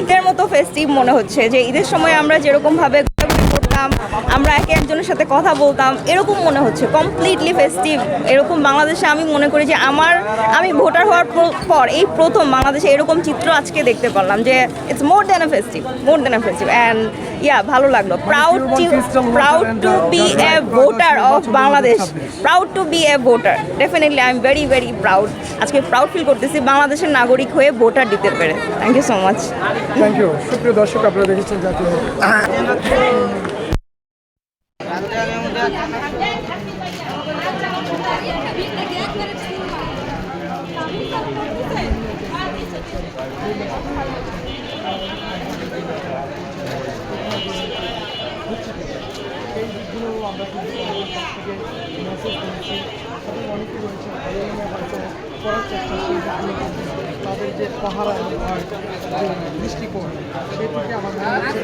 ঈদের মতো ফেস্টিভ মনে হচ্ছে, যে ঈদের সময় আমরা যেরকমভাবে করতাম, আমরা একে একজনের সাথে কথা বলতাম, এরকম মনে হচ্ছে কমপ্লিটলি ফেস্টিভ। এরকম বাংলাদেশে আমি মনে করি যে আমি ভোটার হওয়ার পর এই প্রথম বাংলাদেশে এরকম চিত্র আজকে দেখতে পারলাম, যে it's more than a festive and ভালো লাগলো। Proud to be a voter of Bangladesh, proud to be a voter. Definitely I am very very proud. আজকে প্রাউড ফিল করতেছি বাংলাদেশের নাগরিক হয়ে ভোটার দিতে পেরে। Thank you so much. Thank you. সুপ্রিয় দর্শক, আপনারা দেখেছেন জাতীয় আমরা কিন্তু থেকে মেসেজ পেয়েছি, অনেকে রয়েছে করার চেষ্টা তাদের যে পাহারা যে দৃষ্টিকোণ সেটিকে আমার মনে হচ্ছে